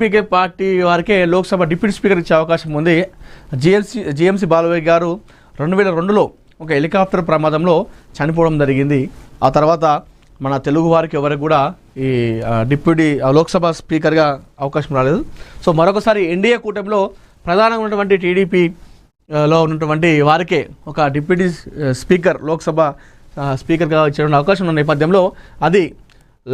పీకే party వారికే Lok Sabha deputy speaker ఇచ్చే అవకాశం ఉంది. జిఎంసి బాలయ్య గారు 2002లో ఒక హెలికాప్టర్ ప్రమాదంలో చనిపోవడం జరిగింది. ఆ తర్వాత మన తెలుగు వారికి ఎవరికి కూడా ఈ డిప్యూటీ లోక్సభ స్పీకర్గా అవకాశం రాలేదు. సో మరొకసారి ఎన్డీఏ కూటమిలో ప్రధానంగా ఉన్నటువంటి టీడీపీలో ఉన్నటువంటి వారికే ఒక డిప్యూటీ స్పీకర్ లోక్సభ స్పీకర్గా ఇచ్చే అవకాశం ఉన్న నేపథ్యంలో అది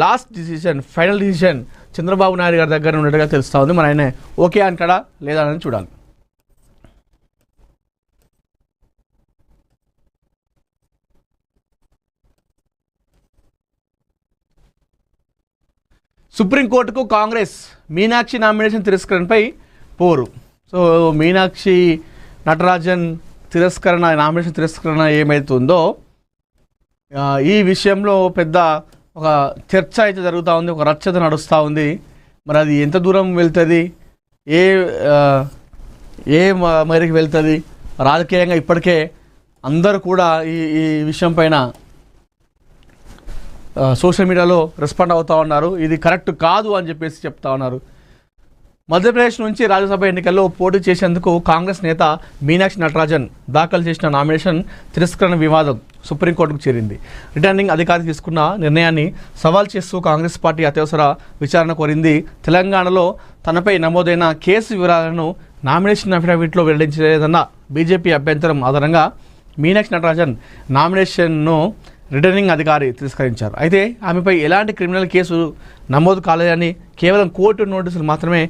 last decision, final decision Chandrababu Naidu గారి దగ్గర ఉన్నట్టుగా తెలుస్తూ ఉంది. మరి ఆయన ఓకే అంటాడా లేదా అని చూడాలి. సుప్రీంకోర్టుకు కాంగ్రెస్ మీనాక్షి నామినేషన్ తిరస్కరణపై పోరు. సో మీనాక్షి నటరాజన్ నామినేషన్ తిరస్కరణ ఏమవుతుందో ఈ విషయంలో పెద్ద ఒక చర్చ అయితే జరుగుతూ ఉంది, ఒక రచ్చత నడుస్తూ ఉంది. మరి అది ఎంత దూరం వెళ్తుంది, ఏ మేరకు వెళ్తుంది, రాజకీయంగా ఇప్పటికే అందరూ కూడా ఈ విషయం పైన సోషల్ మీడియాలో రెస్పాండ్ అవుతూ ఉన్నారు. ఇది కరెక్ట్ కాదు అని చెప్పేసి చెప్తా ఉన్నారు. మధ్యప్రదేశ్ నుంచి రాజ్యసభ ఎన్నికల్లో పోటీ చేసేందుకు కాంగ్రెస్ నేత మీనాక్షి నటరాజన్ దాఖలు చేసిన నామినేషన్ తిరస్కరణ వివాదం సుప్రీంకోర్టుకు చేరింది. రిటర్నింగ్ అధికారి తీసుకున్న నిర్ణయాన్ని సవాల్ చేస్తూ కాంగ్రెస్ పార్టీ అత్యవసర విచారణ కోరింది. తెలంగాణలో తనపై నమోదైన కేసు వివరాలను నామినేషన్ అఫిడవిట్లో వెల్లడించలేదన్న బీజేపీ అభ్యంతరం ఆధారంగా మీనాక్షి నటరాజన్ నామినేషన్ను రిటర్నింగ్ అధికారి తిరస్కరించారు. అయితే ఆమెపై ఎలాంటి క్రిమినల్ కేసు నమోదు కాలేదని, కేవలం కోర్టు నోటీసులు మాత్రమే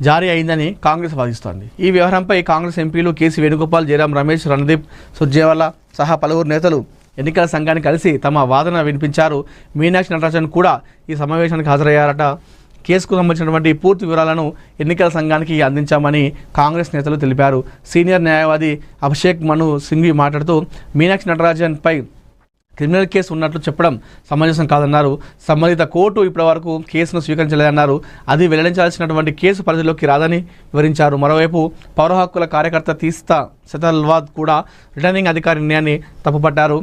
జారీ అయిందని కాంగ్రెస్ వాదిస్తోంది. ఈ వ్యవహారంపై కాంగ్రెస్ ఎంపీలు కేసీ వేణుగోపాల్, జయరాం రమేష్, రణదీప్ సుర్జేవాలా సహా పలువురు నేతలు ఎన్నికల సంఘాన్ని కలిసి తమ వాదన వినిపించారు. మీనాక్షి నటరాజన్ కూడా ఈ సమావేశానికి హాజరయ్యారట. కేసుకు సంబంధించినటువంటి పూర్తి వివరాలను ఎన్నికల సంఘానికి అందించామని కాంగ్రెస్ నేతలు తెలిపారు. సీనియర్ న్యాయవాది అభిషేక్ మను సింఘ్వి మాట్లాడుతూ మీనాక్షి నటరాజన్పై క్రిమినల్ కేసు ఉన్నట్లు చెప్పడం సమంజసం కాదన్నారు. సంబంధిత కోర్టు ఇప్పటివరకు కేసును స్వీకరించలేదన్నారు. అది వెల్లడించాల్సినటువంటి కేసు పరిధిలోకి రాదని వివరించారు. మరోవైపు పౌర హక్కుల కార్యకర్త తీస్తా సెతల్వాద్ కూడా రిటర్నింగ్ అధికారి నిర్ణయాన్ని తప్పుపట్టారు.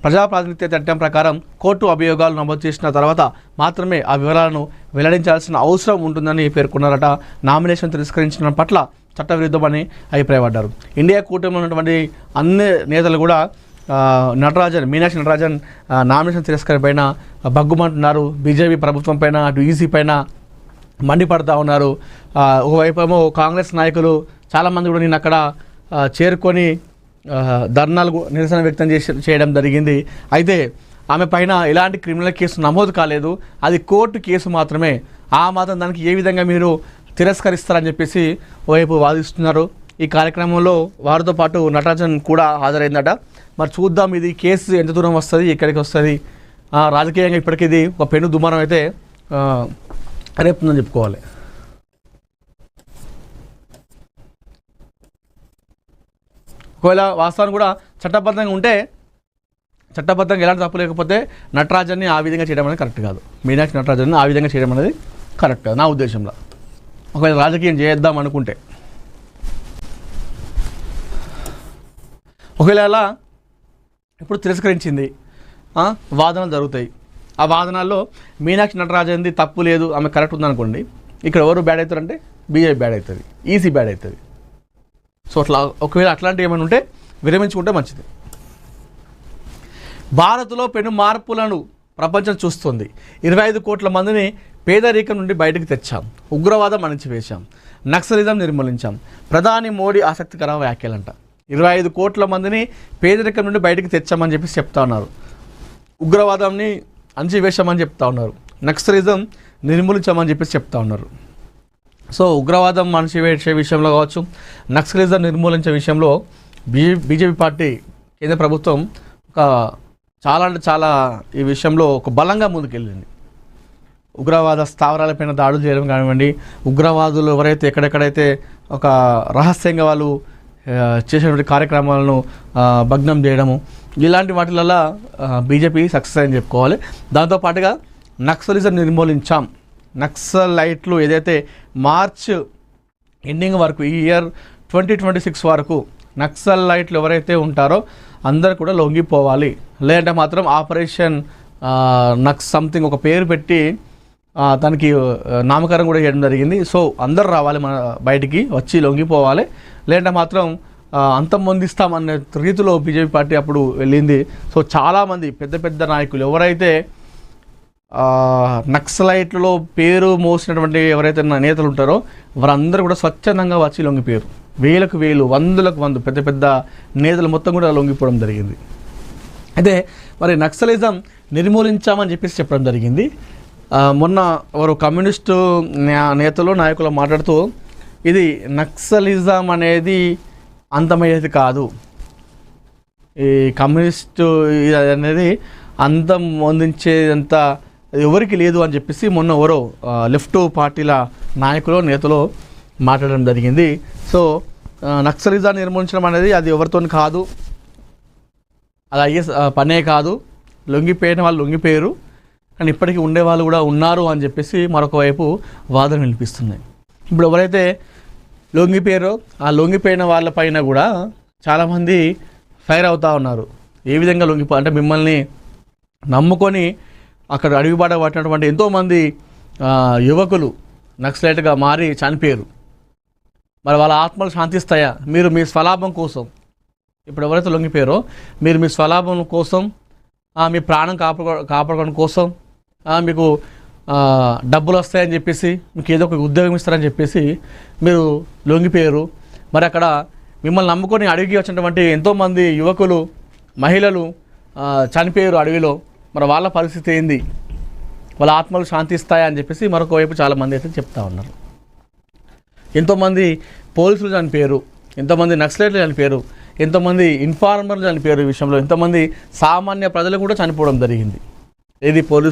ప్రజాప్రాతినిధ్య చట్టం ప్రకారం కోర్టు అభియోగాలు నమోదు చేసిన తర్వాత మాత్రమే ఆ వివరాలను వెల్లడించాల్సిన అవసరం ఉంటుందని పేర్కొన్నారట. నామినేషన్ తిరస్కరించడం పట్ల చట్టవిరుద్ధమని అభిప్రాయపడ్డారు. ఇండియా కూటమిలో ఉన్నటువంటి అన్ని నేతలు కూడా మీనాక్షి నటరాజన్ నామినేషన్ తిరస్కరణ పైన బగ్గుమంటున్నారు. బీజేపీ ప్రభుత్వం పైన, అటు ఈసీ పైన మండిపడతా ఉన్నారు. ఒకవైపు ఏమో కాంగ్రెస్ నాయకులు చాలామంది కూడా నేను అక్కడ చేరుకొని ధర్నాలు నిరసన వ్యక్తం చేయడం జరిగింది. అయితే ఆమె పైన ఎలాంటి క్రిమినల్ కేసు నమోదు కాలేదు, అది కోర్టు కేసు మాత్రమే. ఆ మాత్రం దానికి ఏ విధంగా మీరు తిరస్కరిస్తారని చెప్పేసి ఓవైపు వాదిస్తున్నారు. ఈ కార్యక్రమంలో వారితో పాటు నటరాజన్ కూడా హాజరైందట. మరి చూద్దాం ఇది కేసు ఎంత దూరం వస్తుంది, ఎక్కడికి వస్తుంది. రాజకీయంగా ఇప్పటికీ ఇది ఒక పెను దుమారం అయితే రేపుందని చెప్పుకోవాలి. ఒకవేళ వాస్తవాన్ని కూడా చట్టబద్ధంగా ఉంటే, చట్టబద్ధంగా ఎలాంటి తప్పు లేకపోతే నటరాజన్ని ఆ విధంగా చేయడం అనేది కరెక్ట్ కాదు. మీనాక్షి నటరాజన్ని ఆ విధంగా చేయడం అనేది కరెక్ట్ కాదు నా ఉద్దేశంలో. ఒకవేళ రాజకీయం చేద్దాం అనుకుంటే, ఒకవేళ అలా ఇప్పుడు తిరస్కరించింది, వాదనలు జరుగుతాయి. ఆ వాదనల్లో మీనాక్షి నటరాజన్ది తప్పు లేదు, ఆమె కరెక్ట్ ఉందనుకోండి, ఇక్కడ ఎవరు బ్యాడ్ అవుతారంటే బీజేపీ బ్యాడ్ అవుతుంది, ఈసీ బ్యాడ్ అవుతుంది. సో అట్లా ఒకవేళ అట్లాంటివి ఏమైనా ఉంటే విరమించుకుంటే మంచిది. భారత్లో పెను మార్పులను ప్రపంచం చూస్తుంది. 25 కోట్ల మందిని పేదరికం నుండి బయటకు తెచ్చాం, ఉగ్రవాదం అణిచివేశాం, నక్సలిజం నిర్మూలించాం. ప్రధాని మోడీ ఆసక్తికర వ్యాఖ్యలంట. 25 కోట్ల మందిని పేదరికం నుండి బయటకు తెచ్చామని చెప్పి చెప్తా ఉన్నారు. ఉగ్రవాదాన్ని అణిచివేశామని చెప్తా ఉన్నారు. నక్సలిజం నిర్మూలించామని చెప్పేసి చెప్తా ఉన్నారు. సో ఉగ్రవాదం అణిచివేసే విషయంలో కావచ్చు, నక్సలిజం నిర్మూలించే విషయంలో బీజేపీ పార్టీ కేంద్ర ప్రభుత్వం చాలా అంటే చాలా ఈ విషయంలో ఒక బలంగా ముందుకెళ్ళింది. ఉగ్రవాద స్థావరాలపైన దాడులు చేయడం కానివ్వండి, ఉగ్రవాదులు ఎవరైతే ఎక్కడెక్కడైతే ఒక రహస్యంగా వాళ్ళు చేసేటువంటి కార్యక్రమాలను భగ్నం చేయడము, ఇలాంటి వాటిలలో బీజేపీ సక్సెస్ అని చెప్పుకోవాలి. దాంతోపాటుగా నక్సలిజం నిర్మూలించాం. నక్సలైట్లు ఏదైతే మార్చ్ ఎండింగ్ వరకు, ఈ ఇయర్ 2026 వరకు నక్సలైట్లు ఎవరైతే ఉంటారో అందరు కూడా లొంగిపోవాలి. లేదంటే మాత్రం ఆపరేషన్ నక్స్ సంథింగ్ ఒక పేరు పెట్టి తనకి నామకరణం కూడా చేయడం జరిగింది. సో అందరు రావాలి, మన బయటికి వచ్చి లొంగిపోవాలి, లేదంటే మాత్రం అంతమొందిస్తామనే రీతిలో బీజేపీ పార్టీ అప్పుడు వెళ్ళింది. సో చాలామంది పెద్ద పెద్ద నాయకులు ఎవరైతే నక్సలైట్లలో పేరు మోసినటువంటి ఎవరైతే నేతలు ఉంటారో వారందరూ కూడా స్వచ్ఛందంగా వచ్చి లొంగిపోయారు. వేలకు వేలు, వందలకు వంద పెద్ద పెద్ద నేతలు మొత్తం కూడా లొంగిపోవడం జరిగింది. అయితే మరి నక్సలిజం నిర్మూలించామని చెప్పేసి చెప్పడం జరిగింది. మొన్న వారు కమ్యూనిస్టు నేతలు నాయకులు మాట్లాడుతూ ఇది నక్సలిజం అనేది అంతమయ్యేది కాదు, ఈ కమ్యూనిస్టు అనేది అంతం పొందించేదంత ఎవరికి లేదు అని చెప్పేసి మొన్న ఎవరో లెఫ్ట్ పార్టీల నాయకులు నేతలు మాట్లాడడం జరిగింది. సో నక్సలిజాన్ని నిర్మూలించడం అనేది అది ఎవరితో కాదు, అది అయ్యే పనే కాదు. లొంగిపోయిన వాళ్ళు లొంగిపోయారు, కానీ ఇప్పటికీ ఉండేవాళ్ళు కూడా ఉన్నారు అని చెప్పేసి మరొక వైపు వాదన వినిపిస్తున్నాయి. ఇప్పుడు ఎవరైతే లొంగిపోయారో ఆ లొంగిపోయిన వాళ్ళపైన కూడా చాలామంది ఫైర్ అవుతూ ఉన్నారు. ఏ విధంగా అంటే మిమ్మల్ని నమ్ముకొని అక్కడ అడుగుబాట పట్టినటువంటి ఎంతోమంది యువకులు నక్సలైట్గా మారి చనిపోయారు. మరి వాళ్ళ ఆత్మలు శాంతిస్తాయా? మీరు మీ స్వలాభం కోసం, ఇప్పుడు ఎవరైతే లొంగిపోయారో మీరు మీ స్వలాభం కోసం, మీ ప్రాణం కాపాడుకోవడం కోసం, మీకు డబ్బులు వస్తాయని చెప్పేసి, మీకు ఏదో ఒక ఉద్యోగం ఇస్తారని చెప్పేసి మీరు లొంగిపోయారు. మరి అక్కడ మిమ్మల్ని నమ్ముకొని అడవికి వచ్చినటువంటి ఎంతోమంది యువకులు, మహిళలు చనిపోయారు అడవిలో. మరి వాళ్ళ పరిస్థితి ఏంది? వాళ్ళ ఆత్మలు శాంతిస్తాయా అని చెప్పేసి మరొక వైపు చాలామంది అయితే చెప్తా ఉన్నారు. ఎంతోమంది పోలీసులు చనిపోయారు, ఎంతోమంది నక్సలైట్లు చనిపోయారు, ఎంతోమంది ఇన్ఫార్మర్లు చనిపోయారు. ఈ విషయంలో ఎంతోమంది సామాన్య ప్రజలు కూడా చనిపోవడం జరిగింది. ఏది పోలీసు